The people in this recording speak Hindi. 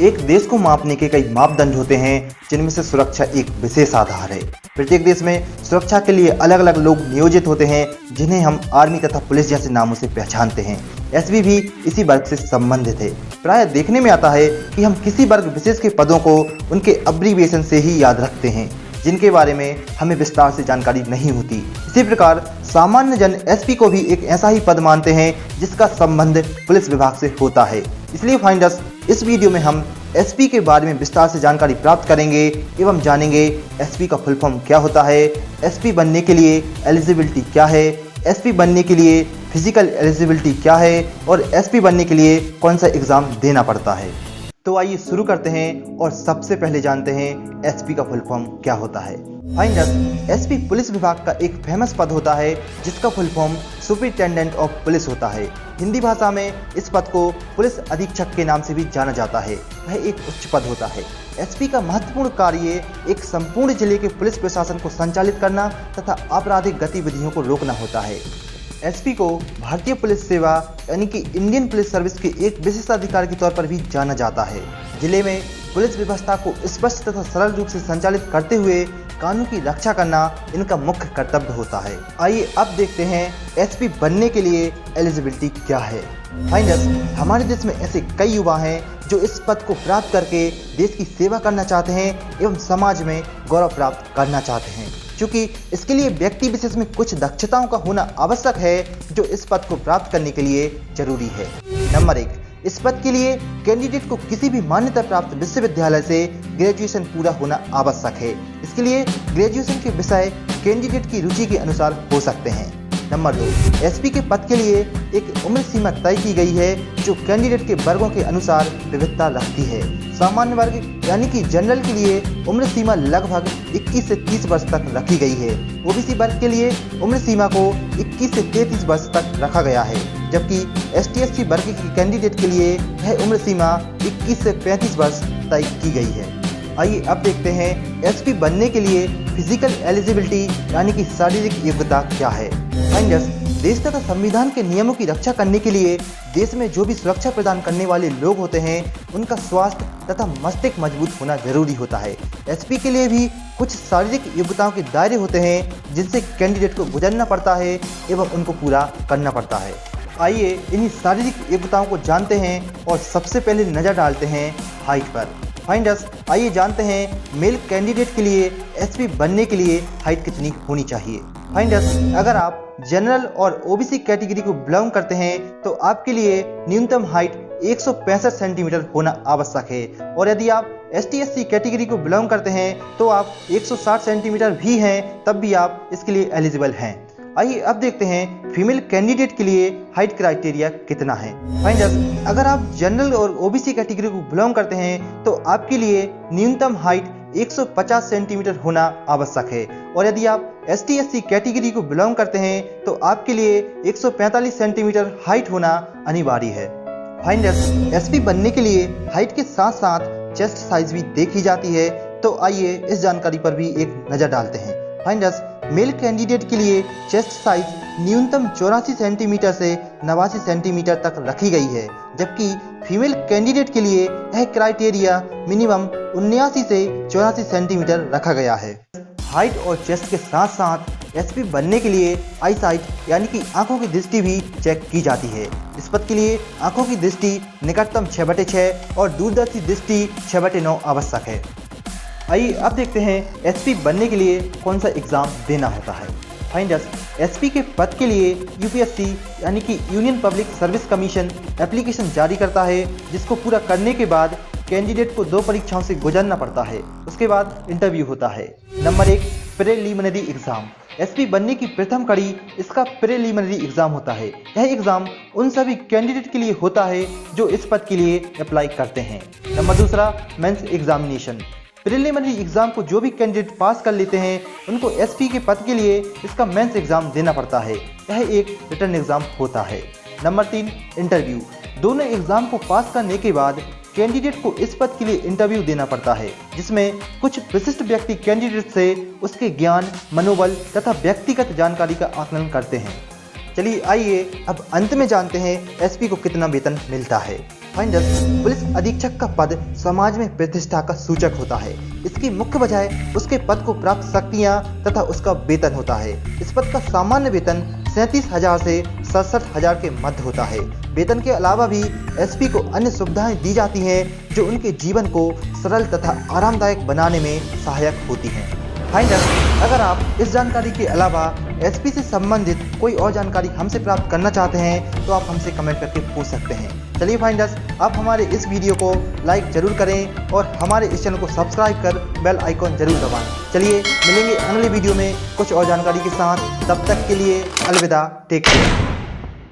एक देश को मापने के कई मापदंड होते हैं, जिनमें से सुरक्षा एक विशेष आधार है। प्रत्येक देश में सुरक्षा के लिए अलग अलग लोग नियोजित होते हैं, जिन्हें हम आर्मी तथा पुलिस जैसे नामों से पहचानते हैं। एसपी भी इसी वर्ग से संबंधित है। प्रायः देखने में आता है कि हम किसी वर्ग विशेष के पदों को उनके अब्रीविएशन से ही याद रखते हैं, जिनके बारे में हमें विस्तार से जानकारी नहीं होती। इसी प्रकार सामान्य जन एसपी को भी एक ऐसा ही पद मानते हैं जिसका संबंध पुलिस विभाग से होता है। इसलिए फाइंडर्स, इस वीडियो में हम एसपी के बारे में विस्तार से जानकारी प्राप्त करेंगे एवं जानेंगे एसपी का फुल फॉर्म क्या होता है, एसपी बनने के लिए एलिजिबिलिटी क्या है, एसपी बनने के लिए फिजिकल एलिजिबिलिटी क्या है और एसपी बनने के लिए कौन सा एग्जाम देना पड़ता है। तो आइए शुरू करते हैं और सबसे पहले जानते हैं एसपी का फुल फॉर्म क्या होता है। फाइंडर्स, एसपी पुलिस विभाग का एक फेमस पद होता है जिसका full form superintendent of police होता है। हिंदी भाषा में इस पद को पुलिस अधीक्षक के नाम से भी जाना जाता है। वह एक उच्च पद होता है। एसपी का महत्वपूर्ण कार्य एक संपूर्ण जिले के पुलिस प्रशासन को संचालित करना तथा आपराधिक गतिविधियों को रोकना होता है। एसपी को भारतीय पुलिस सेवा यानी कि इंडियन पुलिस सर्विस के एक विशेष अधिकारी के तौर पर भी जाना जाता है। जिले में पुलिस व्यवस्था को स्पष्ट तथा सरल रूप से संचालित करते हुए कानून की रक्षा करना इनका मुख्य कर्तव्य होता है। आइए अब देखते हैं एसपी बनने के लिए एलिजिबिलिटी क्या है। फाइंडर्स, हमारे देश में ऐसे कई युवा हैं जो इस पद को प्राप्त करके देश की सेवा करना चाहते हैं एवं समाज में गौरव प्राप्त करना चाहते हैं। क्योंकि इसके लिए व्यक्ति विशेष में कुछ दक्षताओं का होना आवश्यक है जो इस पद को प्राप्त करने के लिए जरूरी है। नंबर 1, इस पद के लिए कैंडिडेट को किसी भी मान्यता प्राप्त विश्वविद्यालय से ग्रेजुएशन पूरा होना आवश्यक है। इसके लिए ग्रेजुएशन के विषय कैंडिडेट की रुचि के अनुसार हो सकते हैं। नंबर 2, एसपी के पद के लिए एक उम्र सीमा तय की गई है जो कैंडिडेट के वर्गों के अनुसार विविधता रखती है। सामान्य वर्ग यानी कि जनरल के लिए उम्र सीमा लगभग 21 से 30 वर्ष तक रखी गई है। ओबीसी वर्ग के लिए उम्र सीमा को 21 से 33 वर्ष तक रखा गया है, जबकि एसटी/एससी वर्ग के कैंडिडेट के लिए वह उम्र सीमा 21 से 35 वर्ष तय की गई है। आइए अब देखते हैं एसपी बनने के लिए फिजिकल एलिजिबिलिटी यानी कि शारीरिक योग्यता क्या है। फाइंडर्स, देश तथा संविधान के नियमों की रक्षा करने के लिए देश में जो भी सुरक्षा प्रदान करने वाले लोग होते हैं उनका स्वास्थ्य तथा मस्तिष्क मजबूत होना जरूरी होता है। एसपी के लिए भी कुछ शारीरिक योग्यताओं के दायरे होते हैं जिनसे कैंडिडेट को गुजरना पड़ता है एवं उनको पूरा करना पड़ता है। आइए इन्हीं शारीरिक योग्यताओं को जानते हैं और सबसे पहले नज़र डालते हैं हाइट पर। फाइंडर्स, आइए जानते हैं मेल कैंडिडेट के लिए एसपी बनने के लिए हाइट कितनी होनी चाहिए। फाइंडर्स, अगर आप जनरल और ओबीसी कैटेगरी को बिलोंग करते हैं तो आपके लिए न्यूनतम हाइट 165 सेंटीमीटर होना आवश्यक है और यदि आप एसटी/एससी कैटेगरी को बिलोंग करते हैं तो आप 160 सेंटीमीटर भी हैं तब भी आप इसके लिए एलिजिबल हैं। आइए अब देखते हैं फीमेल कैंडिडेट के लिए हाइट क्राइटेरिया कितना है। फाइंडर्स, अगर आप जनरल और ओबीसी कैटेगरी को बिलोंग करते हैं तो आपके लिए न्यूनतम हाइट 150 सेंटीमीटर होना आवश्यक है और यदि आप एसटी/एससी कैटेगरी को बिलोंग करते हैं तो आपके लिए 145 सेंटीमीटर हाइट होना अनिवार्य है। फाइंडर्स, एसपी बनने के लिए हाइट के साथ साथ चेस्ट साइज भी देखी जाती है, तो आइए इस जानकारी पर भी एक नज़र डालते हैं। फाइंडर्स, मेल कैंडिडेट के लिए चेस्ट साइज न्यूनतम 84 सेंटीमीटर से 89 सेंटीमीटर तक रखी गई है, जबकि फीमेल कैंडिडेट के लिए यह क्राइटेरिया मिनिमम 79 से 84 सेंटीमीटर रखा गया है। हाइट और चेस्ट के साथ साथ एसपी बनने के लिए आई साइट यानी कि आंखों की दृष्टि भी चेक की जाती है। इस पद के लिए आंखों की दृष्टि निकटतम 6/6 और दूरदर्शी दृष्टि 6/9 आवश्यक है। आइए अब देखते हैं एसपी बनने के लिए कौन सा एग्ज़ाम देना होता है। फाइंडर्स, एसपी के पद के लिए यूपीएससी यानी कि union public service commission application जारी करता है, जिसको पूरा करने के बाद कैंडिडेट को 2 परीक्षाओं से गुजरना पड़ता है। उसके बाद इंटरव्यू होता है। Number 1, preliminary exam. एसपी बनने की प्रथम कड़ी इसका प्रीलिमिनरी एग्ज़ाम होता है। यह एग्ज़ाम उन सभी कैंडिडेट के लिए होता है जो इस पद के लिए अप्लाई करते हैं। Number 2, mains examination. Preliminary exam को जो भी कैंडिडेट पास कर लेते हैं उनको एसपी के पद के लिए इसका मेंस एग्जाम देना पड़ता है। यह एक रिटन एग्जाम होता है। Number 3, interview. दोनों एग्जाम को पास करने के बाद कैंडिडेट को इस पद के लिए इंटरव्यू देना पड़ता है, जिसमें कुछ विशिष्ट व्यक्ति कैंडिडेट से उसके ज्ञान, मनोबल तथा व्यक्तिगत जानकारी का आकलन करते हैं। चलिए आइए अब अंत में जानते हैं एसपी को कितना वेतन मिलता है। फाइंडर्स, पुलिस अधीक्षक का पद समाज में प्रतिष्ठा का सूचक होता है। इसकी मुख्य वजह उसके पद को प्राप्त शक्तियां तथा उसका वेतन होता है। इस पद का सामान्य वेतन 37,000 से 67,000 के मध्य होता है। वेतन के अलावा भी एसपी को अन्य सुविधाएं दी जाती हैं जो उनके जीवन को सरल तथा आरामदायक बनाने में सहायक होती हैं। फाइंडर्स, अगर आप इस जानकारी के अलावा एसपी से संबंधित कोई और जानकारी हमसे प्राप्त करना चाहते हैं तो आप हमसे कमेंट करके पूछ सकते हैं। चलिए फाइंडर्स, आप हमारे इस वीडियो को लाइक जरूर करें और हमारे इस चैनल को सब्सक्राइब कर बेल आइकॉन जरूर दबाएं। चलिए मिलेंगे अगले वीडियो में कुछ और जानकारी के साथ। तब तक के लिए अलविदा, टेक केयर।